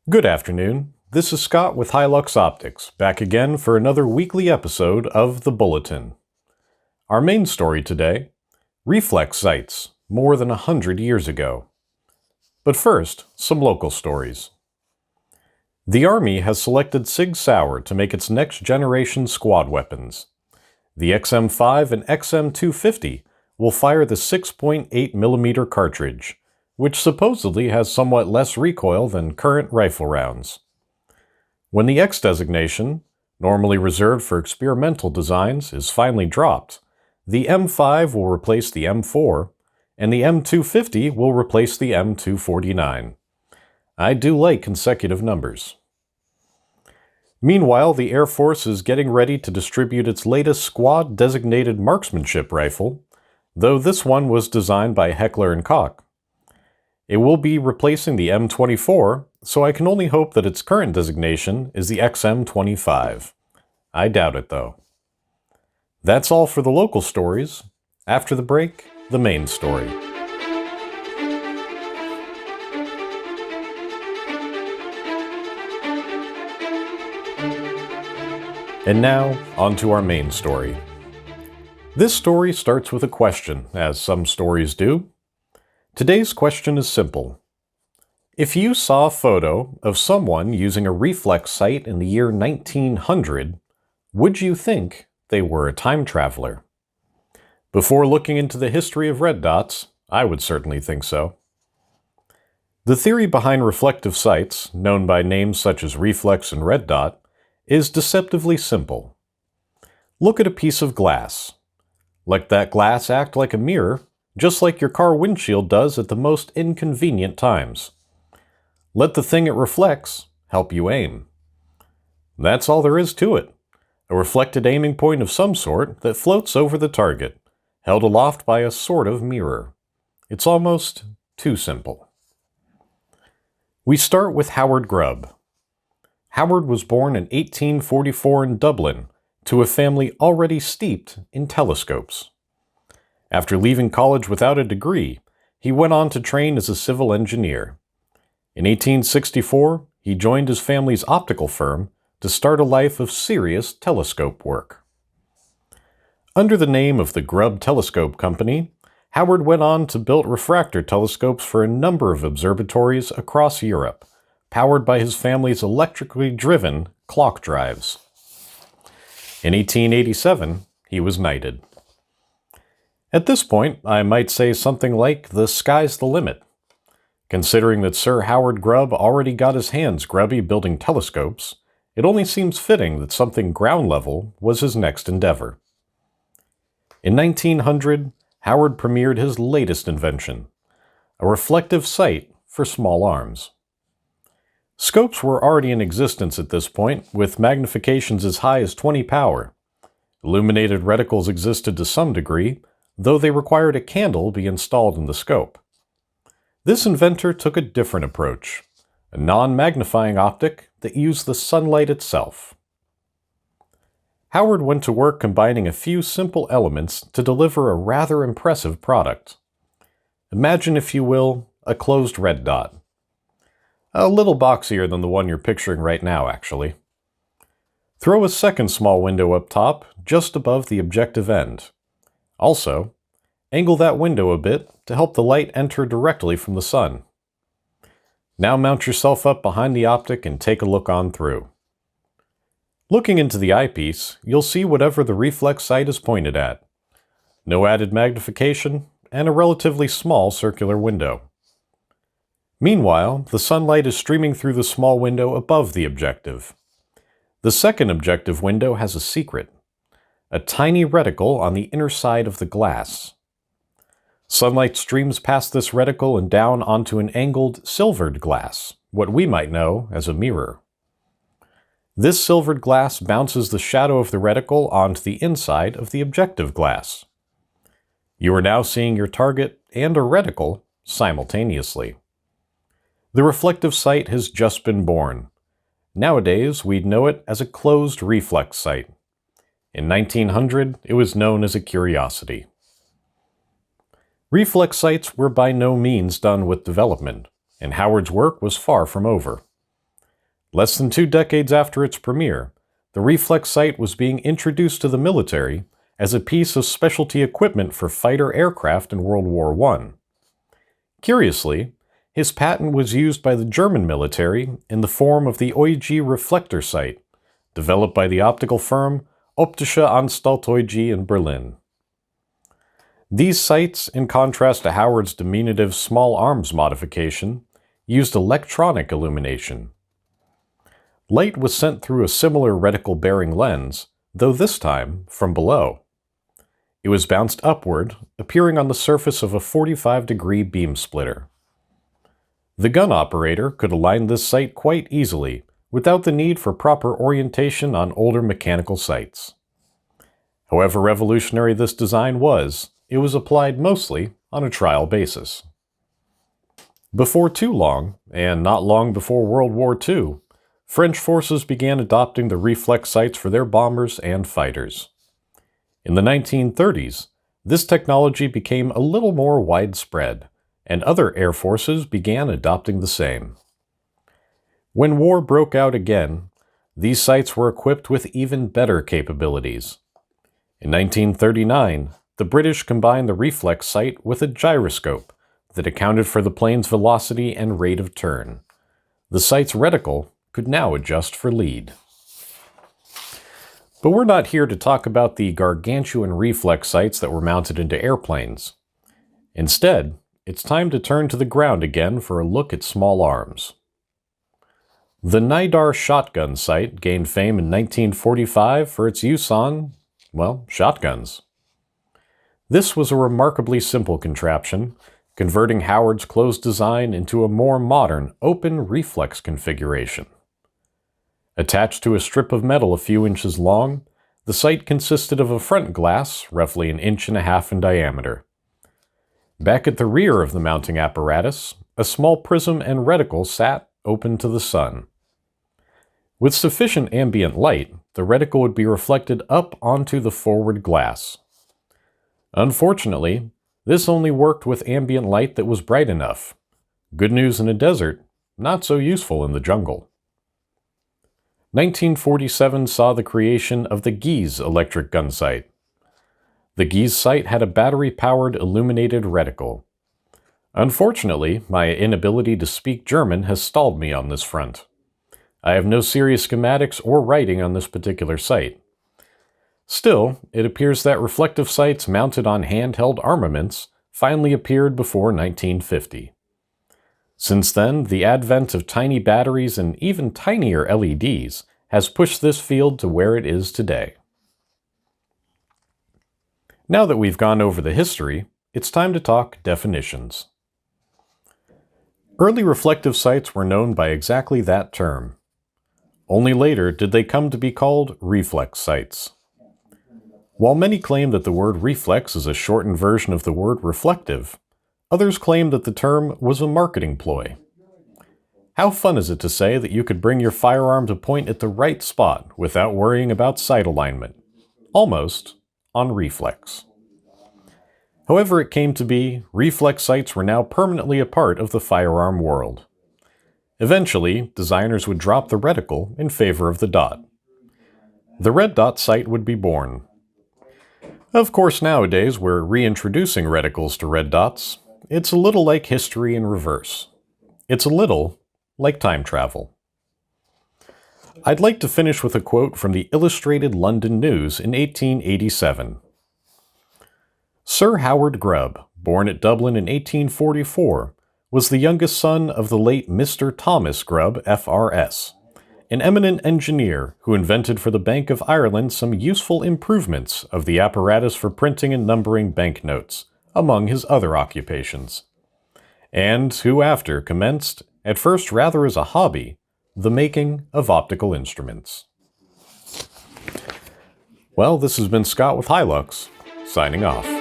Good afternoon. This is Scott with Hi-Lux Optics, back again for another weekly episode of The Bulletin. Our main story today, reflex sights more than 100 years ago. But first, some local stories. The Army has selected Sig Sauer to make its next-generation squad weapons. The XM5 and XM250 will fire the 6.8mm cartridge, which supposedly has somewhat less recoil than current rifle rounds. When the X designation, normally reserved for experimental designs, is finally dropped, the M5 will replace the M4, and the M250 will replace the M249. I do like consecutive numbers. Meanwhile, the Air Force is getting ready to distribute its latest squad-designated marksmanship rifle, though this one was designed by Heckler & Koch. It will be replacing the M24, so I can only hope that its current designation is the XM25. I doubt it, though. That's all for the local stories. After the break, the main story. And now, on to our main story. This story starts with a question, as some stories do. Today's question is simple. If you saw a photo of someone using a reflex sight in the year 1900, would you think they were a time traveler? Before looking into the history of red dots, I would certainly think so. The theory behind reflective sights, known by names such as reflex and red dot, is deceptively simple. Look at a piece of glass. Let that glass act like a mirror, just like your car windshield does at the most inconvenient times. Let the thing it reflects help you aim. That's all there is to it. A reflected aiming point of some sort that floats over the target, held aloft by a sort of mirror. It's almost too simple. We start with Howard Grubb. Howard was born in 1844 in Dublin to a family already steeped in telescopes. After leaving college without a degree, he went on to train as a civil engineer. In 1864, he joined his family's optical firm to start a life of serious telescope work. Under the name of the Grubb Telescope Company, Howard went on to build refractor telescopes for a number of observatories across Europe, powered by his family's electrically driven clock drives. In 1887, he was knighted. At this point, I might say something like the sky's the limit. Considering that Sir Howard Grubb already got his hands grubby building telescopes, it only seems fitting that something ground level was his next endeavor. In 1900, Howard premiered his latest invention, a reflective sight for small arms. Scopes were already in existence at this point, with magnifications as high as 20 power. Illuminated reticles existed to some degree, though they required a candle be installed in the scope. This inventor took a different approach, a non-magnifying optic that used the sunlight itself. Howard went to work combining a few simple elements to deliver a rather impressive product. Imagine, if you will, a closed red dot. A little boxier than the one you're picturing right now, actually. Throw a second small window up top, just above the objective end. Also, angle that window a bit to help the light enter directly from the sun. Now mount yourself up behind the optic and take a look on through. Looking into the eyepiece, you'll see whatever the reflex sight is pointed at. No added magnification, and a relatively small circular window. Meanwhile, the sunlight is streaming through the small window above the objective. The second objective window has a secret. A tiny reticle on the inner side of the glass. Sunlight streams past this reticle and down onto an angled, silvered glass, what we might know as a mirror. This silvered glass bounces the shadow of the reticle onto the inside of the objective glass. You are now seeing your target and a reticle simultaneously. The reflective sight has just been born. Nowadays, we'd know it as a closed reflex sight. In 1900, it was known as a curiosity. Reflex sights were by no means done with development, and Howard's work was far from over. Less than 2 decades after its premiere, the Reflex sight was being introduced to the military as a piece of specialty equipment for fighter aircraft in World War I. Curiously, his patent was used by the German military in the form of the EuG reflector sight, developed by the optical firm Optische Anstalt EuG in Berlin. These sights, in contrast to Howard's diminutive small arms modification, used electronic illumination. Light was sent through a similar reticle-bearing lens, though this time from below. It was bounced upward, appearing on the surface of a 45-degree beam splitter. The gun operator could align this sight quite easily, without the need for proper orientation on older mechanical sights. However revolutionary this design was, it was applied mostly on a trial basis. Before too long, and not long before World War II, French forces began adopting the reflex sights for their bombers and fighters. In the 1930s, this technology became a little more widespread, and other air forces began adopting the same. When war broke out again, these sights were equipped with even better capabilities. In 1939, the British combined the reflex sight with a gyroscope that accounted for the plane's velocity and rate of turn. The sight's reticle could now adjust for lead. But we're not here to talk about the gargantuan reflex sights that were mounted into airplanes. Instead, it's time to turn to the ground again for a look at small arms. The Nidar shotgun sight gained fame in 1945 for its use on, well, shotguns. This was a remarkably simple contraption, converting Howard's closed design into a more modern, open reflex configuration. Attached to a strip of metal a few inches long, the sight consisted of a front glass roughly 1.5 inches in diameter. Back at the rear of the mounting apparatus, a small prism and reticle sat open to the sun. With sufficient ambient light, the reticle would be reflected up onto the forward glass. Unfortunately, this only worked with ambient light that was bright enough. Good news in a desert, not so useful in the jungle. 1947 saw the creation of the Gies electric gun sight. The Gies sight had a battery-powered illuminated reticle. Unfortunately, my inability to speak German has stalled me on this front. I have no serious schematics or writing on this particular sight. Still, it appears that reflective sights mounted on handheld armaments finally appeared before 1950. Since then, the advent of tiny batteries and even tinier LEDs has pushed this field to where it is today. Now that we've gone over the history, it's time to talk definitions. Early reflective sights were known by exactly that term. Only later did they come to be called reflex sights. While many claim that the word reflex is a shortened version of the word reflective, others claim that the term was a marketing ploy. How fun is it to say that you could bring your firearm to point at the right spot without worrying about sight alignment? Almost on reflex. However it came to be, reflex sights were now permanently a part of the firearm world. Eventually, designers would drop the reticle in favor of the dot. The red dot sight would be born. Of course, nowadays we're reintroducing reticles to red dots. It's a little like history in reverse. It's a little like time travel. I'd like to finish with a quote from the Illustrated London News in 1887. Sir Howard Grubb, born at Dublin in 1844, was the youngest son of the late Mr. Thomas Grubb, F.R.S., an eminent engineer who invented for the Bank of Ireland some useful improvements of the apparatus for printing and numbering banknotes, among his other occupations, and who after commenced, at first rather as a hobby, the making of optical instruments. Well, this has been Scott with Hi-Lux, signing off.